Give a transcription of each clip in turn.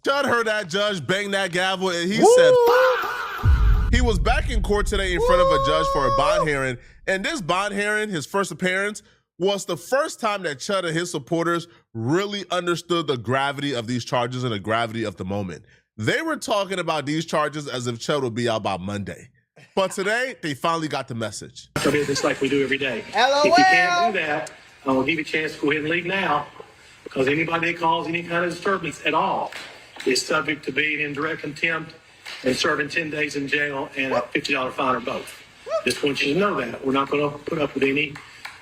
Chud heard that judge bang that gavel and he said, "Fuck." He was back in court today in front of a judge for a bond hearing. And this bond hearing, his first appearance, was the first time that Chud and his supporters really understood the gravity of these charges and the gravity of the moment. They were talking about these charges as if Chud would be out by Monday. But today, they finally got the message. Business like we do every day. LOL. If you can't do that, I'll give you a chance to go ahead and leave now, because anybody that calls any kind of disturbance at all is subject to being in direct contempt and serving 10 days in jail and a $50 fine or both. Just want you to know that. We're not going to put up with any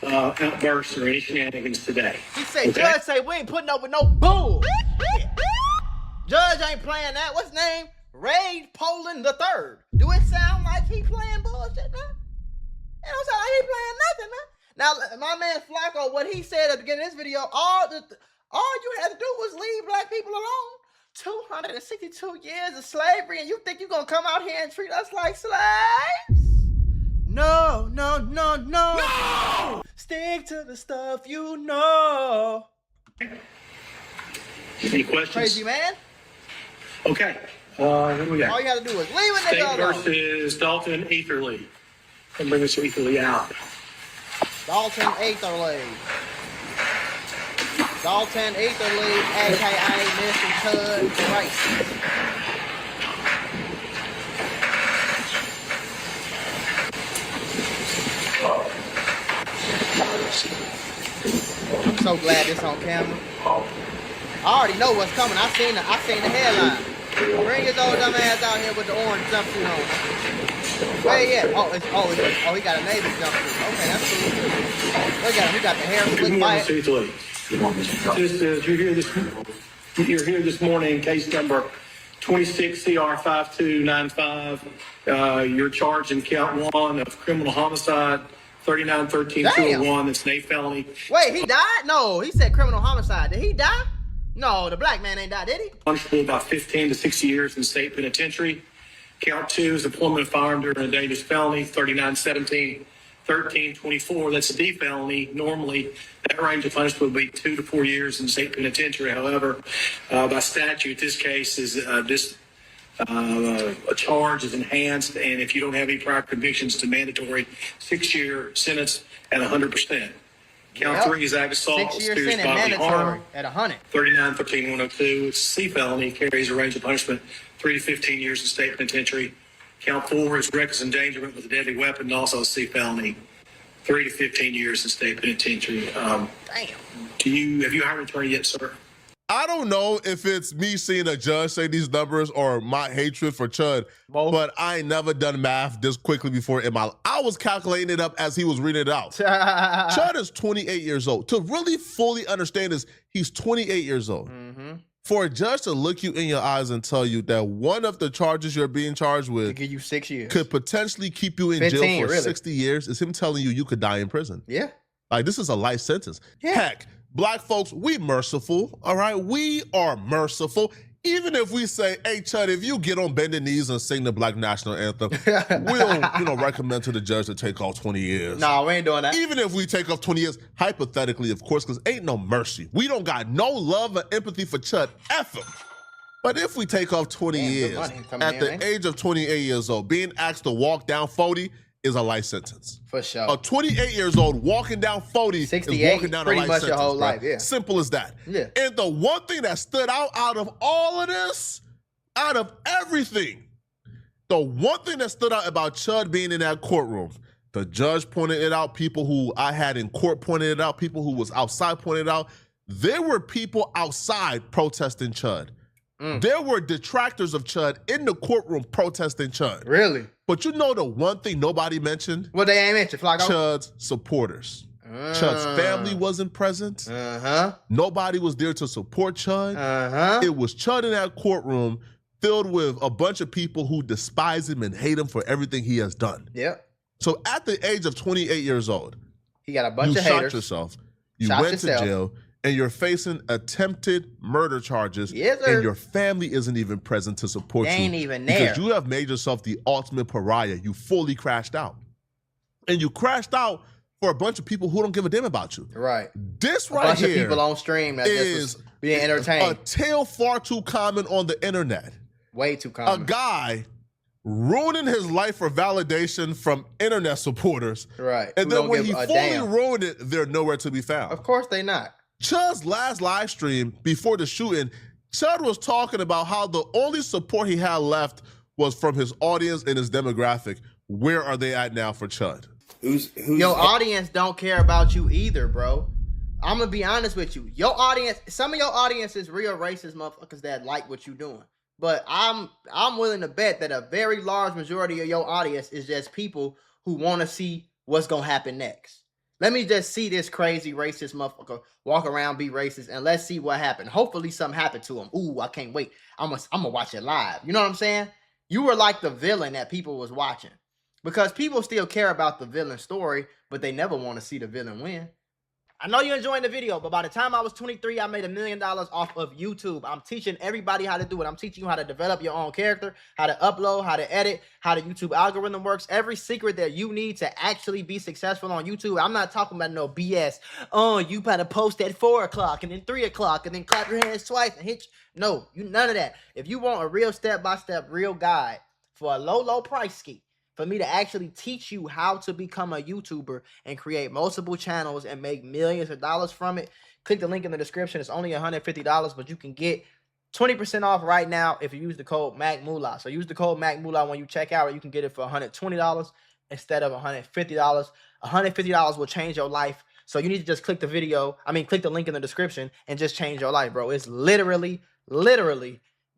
outbursts or any shenanigans today. He say, okay? Judge say, we ain't putting up with no bull. Judge ain't playing that. What's his name? Ray Poland III. Do it sound like he playing bullshit, man? It don't sound like he playing nothing, man. Now, my man Flacco, what he said at the beginning of this video, all you had to do was leave black people alone. 262 years of slavery, and you think you're going to come out here and treat us like slaves? No, no, no, no. No! Stick to the stuff you know. Any questions? Crazy man. Okay. What do we got? All you got to do is leave it State alone. versus Dalton Etherly. And bring Mr. Etherly out. Dalton Etherly. Dalton Etherly, a.k.a. Mr. Chud Christ. I'm so glad this on camera. I already know what's coming. I seen the headline. Bring his old dumb ass out here with the orange jumpsuit on. Where he at? Oh, he got a Navy jumpsuit. Okay, that's cool. Look at him. He got the hair slicked back. You're here this morning, case number 26 CR 5295. You're charged in count 1 of criminal homicide, 39-13-201. That's an 8 felony. Wait, he died? No, he said criminal homicide. Did he die? No, the black man ain't died, did he? Punishable about 15 to 60 years in state penitentiary. Count 2 is employment of firearm during a dangerous felony, 39-17-13-24. That's a D felony. Normally, that range of punishment would be 2 to 4 years in state penitentiary. However, by statute, this case is a charge is enhanced, and if you don't have any prior convictions, it's a mandatory 6-year sentence at 100%. Count 3 is ag assault, 6 year serious sentence bodily mandatory harm. at 100. 39-13-102. It's a C felony, carries a range of punishment 3 to 15 years in state penitentiary. Count 4 is reckless endangerment with a deadly weapon, also a C felony, 3 to 15 years in state penitentiary. Damn. Have you hired an attorney yet, sir? I don't know if it's me seeing a judge say these numbers or my hatred for Chud, but I ain't never done math this quickly before in my life. I was calculating it up as he was reading it out. Chud is 28 years old. To really fully understand this, he's 28 years old. Mm-hmm. For a judge to look you in your eyes and tell you that one of the charges you're being charged with could give you 6 years, could potentially keep you in 15, jail for really. 60 years, is him telling you could die in prison. Yeah. Like, this is a life sentence. Yeah. Heck, black folks, we merciful, all right? We are merciful. Even if we say, hey, Chud, if you get on bended knees and sing the Black National Anthem, we'll recommend to the judge to take off 20 years. No, we ain't doing that. Even if we take off 20 years, hypothetically, of course, because ain't no mercy. We don't got no love or empathy for Chud, F him. But if we take off 20 years, at the age of 28 years old, being asked to walk down 40 is a life sentence. For sure. A 28 years old walking down 40 is walking down a life sentence. Pretty much your whole life, yeah. Simple as that. Yeah. And the one thing that stood out of all of this, out of everything, the one thing that stood out about Chud being in that courtroom, the judge pointed it out, people who I had in court pointed it out, people who was outside pointed it out, there were people outside protesting Chud. There were detractors of Chud in the courtroom protesting Chud. Really? But you know the one thing nobody mentioned? What they ain't mentioned, Flacco? Chud's supporters. Chud's family wasn't present. Nobody was there to support Chud. It was Chud in that courtroom filled with a bunch of people who despise him and hate him for everything he has done. Yep. So at the age of 28 years old, he got a bunch of haters. You haters. Shot yourself. You went to jail. And you're facing attempted murder charges, and your family isn't even present to support you. They ain't even there. Because you have made yourself the ultimate pariah. You fully crashed out. And you crashed out for a bunch of people who don't give a damn about you. Right. This A right bunch here of people on stream that is just was being entertained. a tale far too common on the internet. Way too common. A guy ruining his life for validation from internet supporters. Right. And then when he fully ruined it, they're nowhere to be found. Of course they not. Chud's last live stream before the shooting, Chud was talking about how the only support he had left was from his audience and his demographic. Where are they at now for Chud? Your audience don't care about you either, bro. I'm gonna be honest with you. Your audience, some of your audience is real racist motherfuckers that like what you doing. But I'm willing to bet that a very large majority of your audience is just people who want to see what's gonna happen next. Let me just see this crazy racist motherfucker walk around, be racist, and let's see what happened. Hopefully something happened to him. Ooh, I can't wait. I'm gonna watch it live. You know what I'm saying? You were like the villain that people was watching. Because people still care about the villain story, but they never want to see the villain win. I know you're enjoying the video, but by the time I was 23, I made $1 million off of YouTube. I'm teaching everybody how to do it. I'm teaching you how to develop your own character, how to upload, how to edit, how the YouTube algorithm works. Every secret that you need to actually be successful on YouTube. I'm not talking about no BS. Oh, you better post at 4 o'clock and then 3 o'clock and then clap your hands twice and hit you. No, none of that. If you want a real step-by-step, real guide for a low price ski, for me to actually teach you how to become a YouTuber and create multiple channels and make millions of dollars from it, click the link in the description. It's only $150, but you can get 20% off right now if you use the code MACMULA. So use the code MACMULA when you check out, or you can get it for $120 instead of $150. $150 will change your life. So you need to just click the link in the description and just change your life, bro. It's literally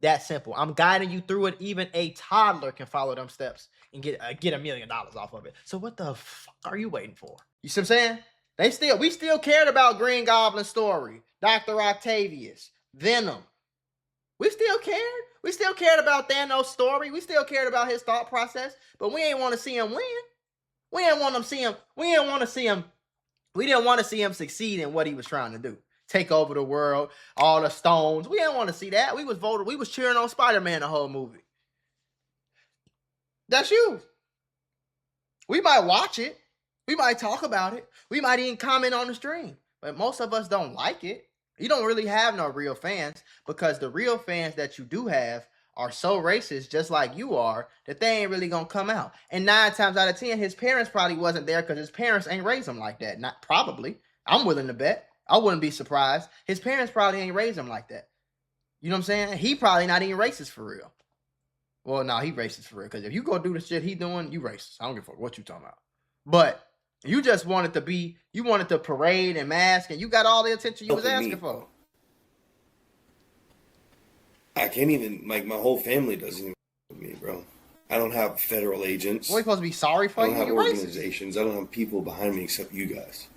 that simple. I'm guiding you through it. Even a toddler can follow them steps and get $1 million off of it. So what the fuck are you waiting for? You see what I'm saying? We still cared about Green Goblin's story, Dr. Octavius, Venom. We still cared. We still cared about Thanos' story. We still cared about his thought process, but we ain't want to see him win. We didn't want to see him. We didn't want to see him succeed in what he was trying to do. Take over the world, all the stones. We didn't want to see that. We was cheering on Spider-Man the whole movie. That's you. We might watch it. We might talk about it. We might even comment on the stream. But most of us don't like it. You don't really have no real fans, because the real fans that you do have are so racist, just like you are, that they ain't really gonna come out. And 9 times out of 10, his parents probably wasn't there because his parents ain't raised him like that. Not probably. I'm willing to bet. I wouldn't be surprised. His parents probably ain't raised him like that. You know what I'm saying? He probably not even racist for real. Well, no, he racist for real. Because if you go do the shit he doing, you racist. I don't give a fuck what you talking about. But you just wanted to parade and mask, and you got all the attention you was asking for. I can't even, like, my whole family doesn't even with me, bro. I don't have federal agents. We're supposed to be sorry for you. I don't have organizations. I don't have people behind me except you guys.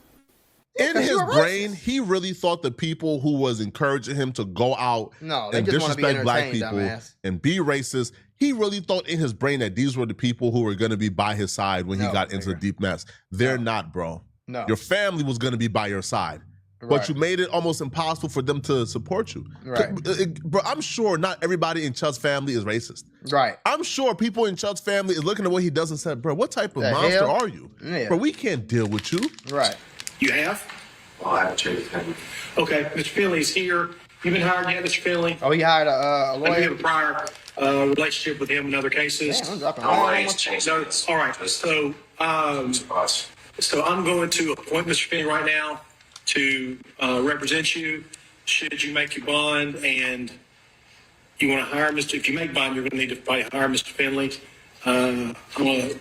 In his brain, he really thought the people who was encouraging him to go out and disrespect black people and be racist, he really thought in his brain that these were the people who were going to be by his side when he got into the deep mess. They're not, bro. No. Your family was going to be by your side. But you made it almost impossible for them to support you. Right. Bro, I'm sure not everybody in Chud's family is racist. Right. I'm sure people in Chud's family is looking at what he does and said, bro, what type of monster are you? Yeah. Bro, we can't deal with you. Right. You have? Well, I haven't checked him. Okay, Mr. Finley's here. You been hired yet, Mr. Finley? Oh, he hired a lawyer? I have a prior relationship with him in other cases. Man, I'm dropping All right. So I'm going to appoint Mr. Finley right now to represent you. Should you make your bond and you want to hire if you make bond, you're going to need to probably hire Mr. Finley. I'm going to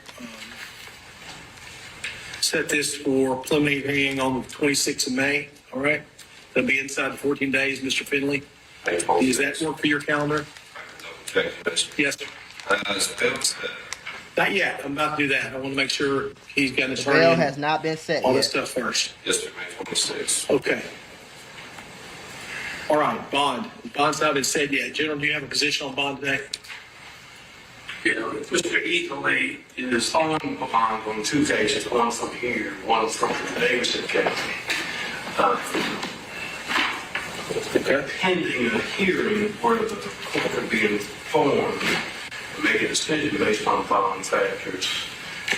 set this for preliminary hearing on the 26th of May. All right. That'll be inside the 14 days, Mr. Finley. Does that work for your calendar? Okay. Yes, sir. Not yet. I'm about to do that. I want to make sure he's got his The bail has not been set all yet. this stuff first. Yes, sir. May 26th. Okay. All right. Bond. Bond's not been said yet. General, do you have a position on bond today? You know, Mr. Etherly is on bond on 2 cases, one from here, one from the Davidson County. Okay. Pending a hearing where the court could be informed and make a decision based on the following factors.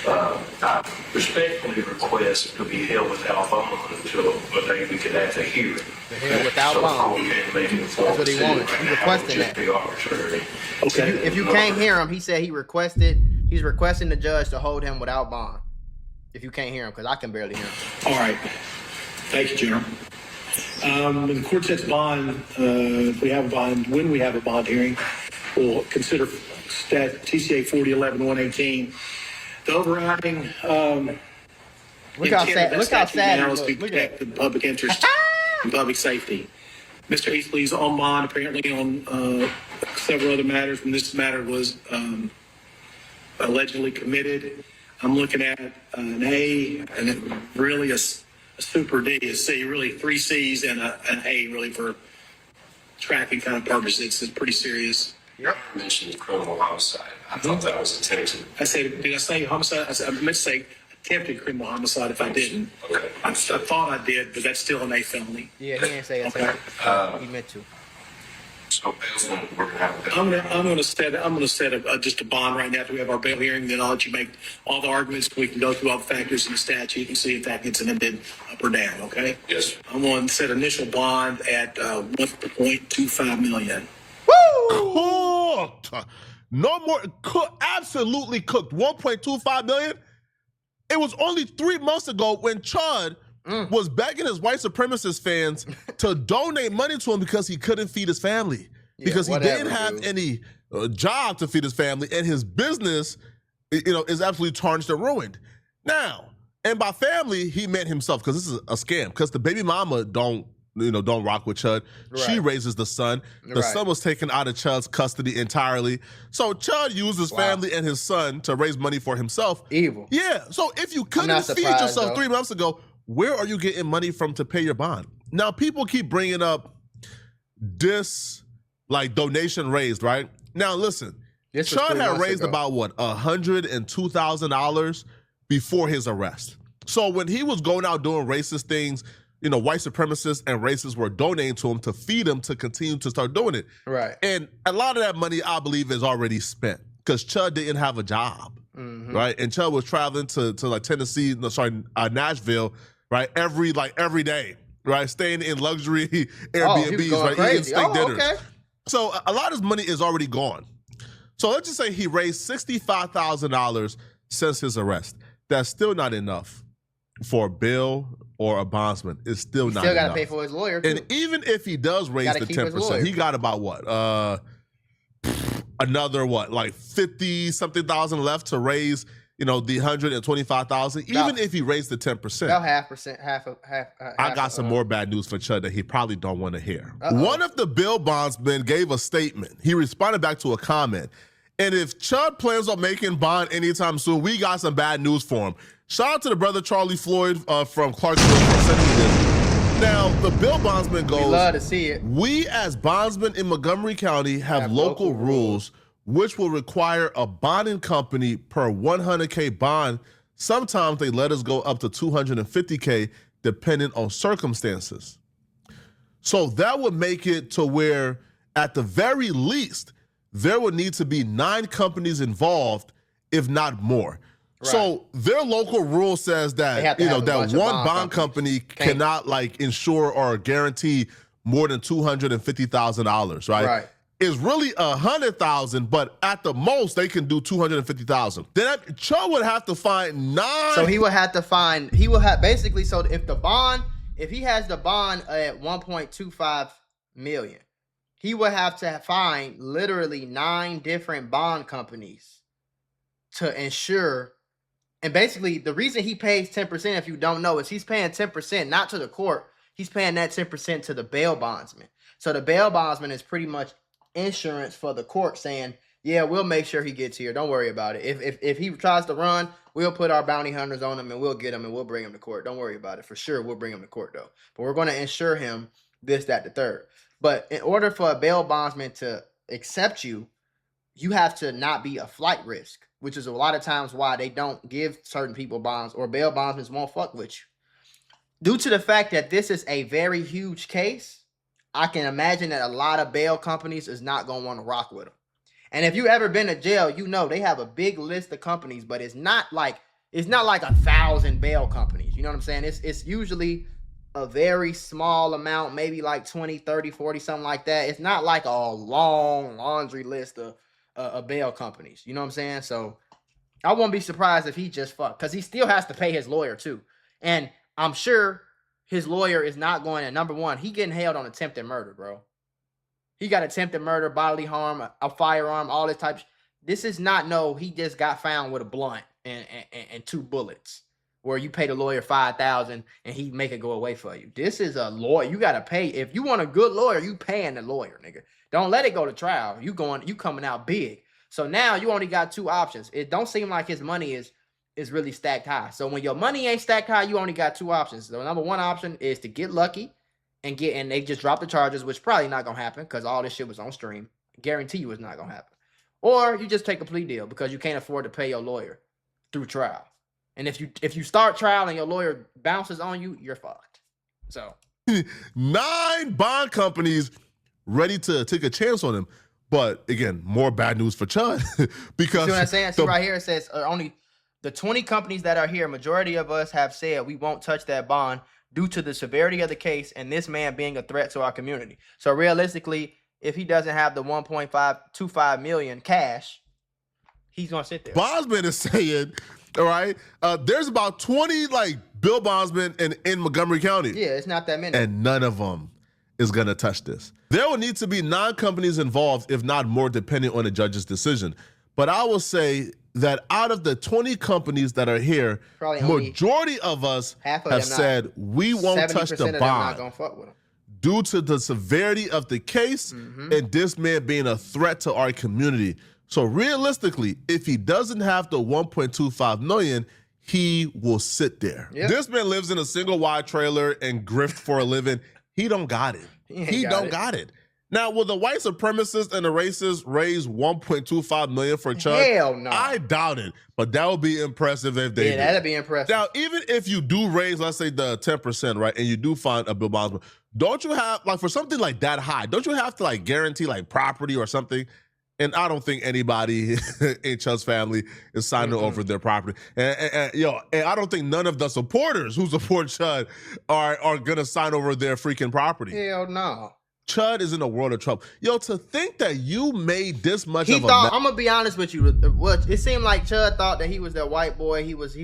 I respectfully request to be held without bond until a day we can have a hearing. The hell without bond. That's what he wanted. He requesting that. Be arbitrary. Okay. If you can't hear him, he said he's requesting the judge to hold him without bond. If you can't hear him, because I can barely hear him. All right. Thank you, General. When the court sets bond, if we have a bond, when we have a bond hearing, we'll consider TCA 4011-118. The overriding Look how sad. Look how sad now he is to looks. Look at protect the public interest and public safety. Mr. Easley's on bond apparently on several other matters. When this matter was allegedly committed, I'm looking at an A and really a super D, a C, really 3 C's and an A really for tracking kind of purposes. It's pretty serious. Yep. You mentioned criminal homicide. I thought that was attempted. Did I say homicide? I meant to say attempted criminal homicide if I didn't. Okay. I thought I did, but that's still an A felony. Yeah, he didn't say it. Okay. He meant to. So bail's we're gonna have a bail. I'm gonna set just a bond right now after we have our bail hearing. Then I'll let you make all the arguments. We can go through all the factors in the statute and see if that gets amended up or down. Okay. Yes. I'm going to set initial bond at 1.25 million. Cooked. No more. Absolutely cooked. 1.25 million. It was only 3 months ago when Chud was begging his white supremacist fans to donate money to him because he couldn't feed his family. Because he didn't have any job to feed his family, and his business, is absolutely tarnished and ruined. Now, and by family, he meant himself, because this is a scam. Because the baby mama don't rock with Chud. Right. She raises the son. The son was taken out of Chud's custody entirely. So Chud used his family and his son to raise money for himself. Evil. Yeah. So if you couldn't feed yourself 3 months ago, where are you getting money from to pay your bond? Now, people keep bringing up this, donation raised, right? Now, listen, Chud had raised about, $102,000 before his arrest. So when he was going out doing racist things, white supremacists and racists were donating to him to feed him to continue to start doing it. Right. And a lot of that money, I believe, is already spent because Chud didn't have a job, right? And Chud was traveling to Tennessee, Nashville, right? Every day, right? Staying in luxury Airbnbs, right? Eating steak dinners. Okay. So a lot of his money is already gone. So let's just say he raised $65,000 since his arrest. That's still not enough for bail or a bondsman. It's still not enough. Still got to pay for his lawyer, too. And even if he does raise the 10%, he got about another 50-something thousand left to raise, the 125,000. Even if he raised the 10%. About half. I got some more bad news for Chud that he probably don't want to hear. One of the bail bondsmen gave a statement. He responded back to a comment. And if Chud plans on making bond anytime soon, we got some bad news for him. Shout out to the brother Charlie Floyd from Clarksville for sending me this. Now, the bail bondsman goes, we love to see it. We as bondsmen in Montgomery County have local rules which will require a bonding company per 100K bond. Sometimes they let us go up to 250K depending on circumstances. So that would make it to where, at the very least, there would need to be 9 companies involved, if not more. Right. So their local rule says that that one bond company cannot insure or guarantee more than $250,000, right? Right. It's really $100,000, but at the most they can do $250,000. Then Chud would have to find 9. So he would have basically. So if he has the bond at 1.25 million, he would have to find literally 9 different bond companies to ensure. And basically, the reason he pays 10%, if you don't know, is he's paying 10% not to the court. He's paying that 10% to the bail bondsman. So the bail bondsman is pretty much insurance for the court, saying, "Yeah, we'll make sure he gets here. Don't worry about it. If he tries to run, we'll put our bounty hunters on him and we'll get him and we'll bring him to court. Don't worry about it. For sure, we'll bring him to court though. But we're going to insure him this, that, the third. But in order for a bail bondsman to accept you, you have to not be a flight risk, which is a lot of times why they don't give certain people bonds, or bail bondsmen won't fuck with you. Due to the fact that this is a very huge case, I can imagine that a lot of bail companies is not going to want to rock with them. And if you ever been to jail, you know they have a big list of companies, but it's not like 1,000 bail companies. You know what I'm saying? It's usually a very small amount, maybe like 20, 30, 40, something like that. It's not like a long laundry list of bail companies. You know what I'm saying? So I won't be surprised if he just fucked, because he still has to pay his lawyer too. And I'm sure his lawyer is not going to, number one, he getting held on attempted murder, bro. He got attempted murder, bodily harm, a firearm, all this type. This is not he just got found with a blunt and 2 bullets, where you pay the lawyer $5,000 and he make it go away for you. This is a lawyer. You gotta pay. If you want a good lawyer, you paying the lawyer, nigga. Don't let it go to trial. You coming out big. So now you only got 2 options. It don't seem like his money is really stacked high. So when your money ain't stacked high, you only got 2 options. The number 1 option is to get lucky and they just drop the charges, which probably not gonna happen because all this shit was on stream. Guarantee you it's not gonna happen. Or you just take a plea deal because you can't afford to pay your lawyer through trial. And if you start trial and your lawyer bounces on you, you're fucked. So 9 bond companies ready to take a chance on him. But again, more bad news for Chud because see what I'm saying? See right here, it says only the 20 companies that are here, majority of us have said we won't touch that bond due to the severity of the case and this man being a threat to our community. So realistically, if he doesn't have the 1.525 million cash, he's gonna sit there. Bondsman is saying, all right, there's about 20 like bill bondsmen in Montgomery County. Yeah, it's not that many. And none of them is gonna touch this. There will need to be 9 companies involved, if not more, depending on the judge's decision. But I will say that out of the 20 companies that are here, majority of us have said we won't touch the bond due to the severity of the case and this man being a threat to our community. So realistically, if he doesn't have the 1.25 million, he will sit there. Yep. This man lives in a single wide trailer and grift for a living. He don't got it. He don't got it. Now, will the white supremacists and the racists raise 1.25 million for Chud? Hell no. I doubt it, but that would be impressive if they did. That'd be impressive. Now, even if you do raise, let's say the 10%, right, and you do find a bill bondsman, don't you have, like, for something like that high, don't you have to, like, guarantee, like, property or something? And I don't think anybody in Chud's family is signing over their property. And I don't think none of the supporters who support Chud are gonna sign over their freaking property. Hell no. Chud is in a world of trouble. Yo, to think that you made this much of a I'm gonna be honest with you. It seemed like Chud thought that he was that white boy. He was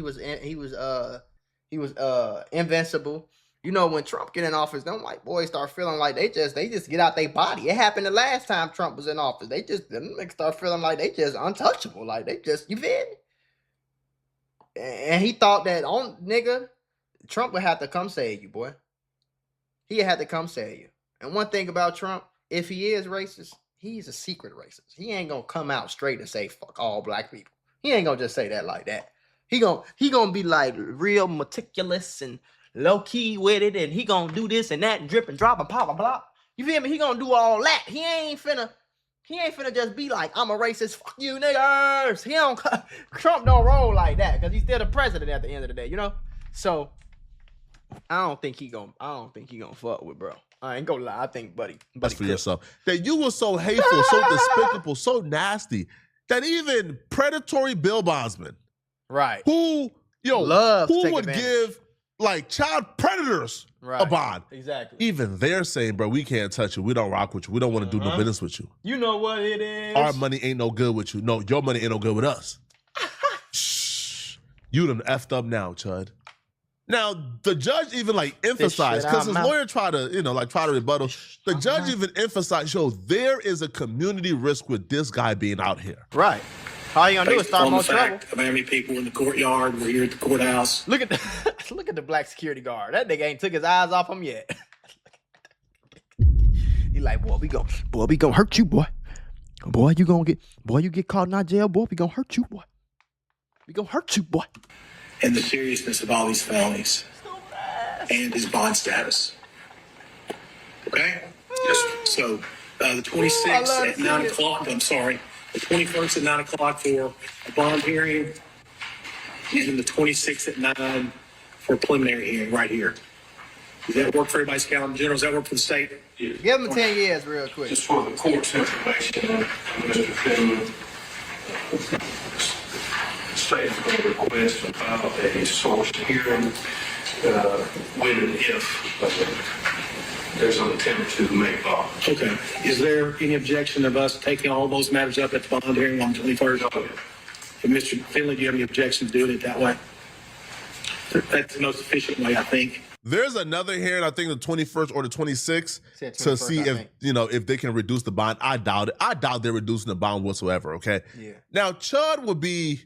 invincible. You know, when Trump get in office, them white boys start feeling like they just get out their body. It happened the last time Trump was in office. They start feeling like they just untouchable. Like they just, you feel me? And he thought that Trump would have to come save you, boy. He had to come save you. And one thing about Trump, if he is racist, he's a secret racist. He ain't gonna come out straight and say fuck all black people. He ain't gonna just say that like that. He gonna be like real meticulous and low key with it, and he gonna do this and that and drip and drop and pop and blah. You feel me? He gonna do all that. He ain't finna just be like, I'm a racist, fuck you niggers. Trump don't roll like that because he's still the president at the end of the day, you know? So I don't think he gonna fuck with bro. I ain't gonna lie. I think buddy that's for yourself. That you were so hateful, so despicable, so nasty that even predatory bill bondsmen, right? Who would give like child predators a bond? Exactly. Even they're saying, bro, we can't touch you. We don't rock with you. We don't want to do no business with you. You know what it is. Our money ain't no good with you. No, your money ain't no good with us. Shh. You done effed up now, Chud. Now, the judge even like emphasized, because his lawyer tried to rebuttal. The judge even emphasized, there is a community risk with this guy being out here. Right. All you gonna do is start more trouble. Of how many people in the courtyard were here at the courthouse. Look at the black security guard. That nigga ain't took his eyes off him yet. He like, boy, we gonna hurt you, boy. Boy, you get caught in our jail, boy. We gonna hurt you, boy. We gonna hurt you, boy. And the seriousness of all these felonies and his bond status. Okay? Yes. So the 26th at 9 o'clock, I'm sorry, the 21st at 9 o'clock for a bond hearing, and the 26th at 9 for a preliminary hearing right here. Does that work for everybody's calendar? General, does that work for the state? Yeah. Give him 10 years real quick. Just for the court's information, Mr. Finley, state is going to request to file a source hearing when and if there's an attempt to make law. Okay. Is there any objection of us taking all those matters up at the bond hearing on 21st? Mr. Finley, do you have any objection to doing it that way? That's the most efficient way, I think. There's another hearing, I think the 21st or the 26th, Said to 21st, see I if, think. if they can reduce the bond. I doubt it. I doubt they're reducing the bond whatsoever, okay? Yeah. Now, Chud would be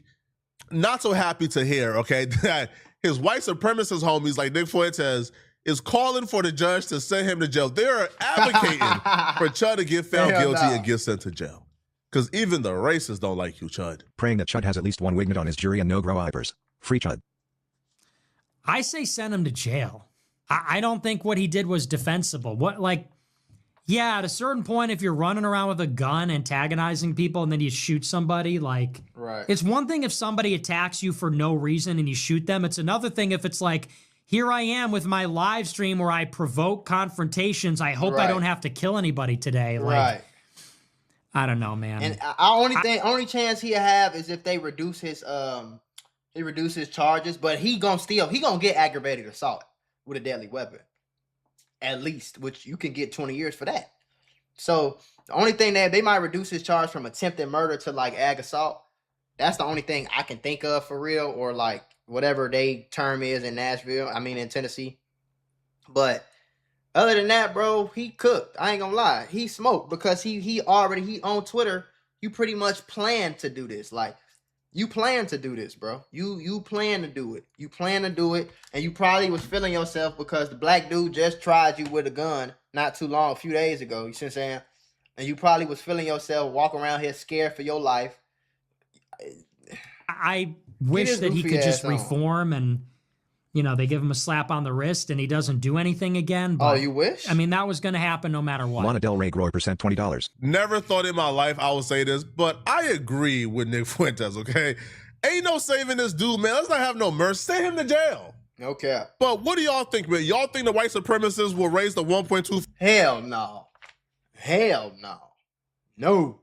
not so happy to hear, okay, that his white supremacist homies like Nick Fuentes is calling for the judge to send him to jail. They're advocating for Chud to get found Hell guilty no. and get sent to jail. Because even the racists don't like you, Chud. Praying that Chud has at least one wignut on his jury and no grow eyebrows. Free Chud. I say send him to jail. I don't think what he did was defensible. Yeah, at a certain point, if you're running around with a gun antagonizing people and then you shoot somebody, Right. it's one thing if somebody attacks you for no reason and you shoot them. It's another thing if it's like, here I am with my live stream where I provoke confrontations. I hope I Right. don't have to kill anybody today. Right. I don't know, man. And only chance he'll have is if they reduce his charges, but he gonna get aggravated assault with a deadly weapon. At least, which you can get 20 years for that. So the only thing that they might reduce his charge from attempted murder to like ag assault. That's the only thing I can think of for real, or like whatever they term is in in Tennessee. But other than that, bro, he cooked. I ain't gonna lie. He smoked because he on Twitter, you pretty much plan to do this. Like, you plan to do this, bro. You plan to do it. You plan to do it, and you probably was feeling yourself because the black dude just tried you with a gun not too long, a few days ago. You see what I'm saying? And you probably was feeling yourself walking around here scared for your life. I wish his that he goofy could just ass on. reform and, they give him a slap on the wrist and he doesn't do anything again. But, Oh, you wish? I mean, that was going to happen no matter what. Lana Del Rey Grower percent $20. Never thought in my life I would say this, but I agree with Nick Fuentes, okay? Ain't no saving this dude, man. Let's not have no mercy. Send him to jail. Okay. But what do y'all think, man? Y'all think the white supremacists will raise the 1.2? Hell no. Hell no. No.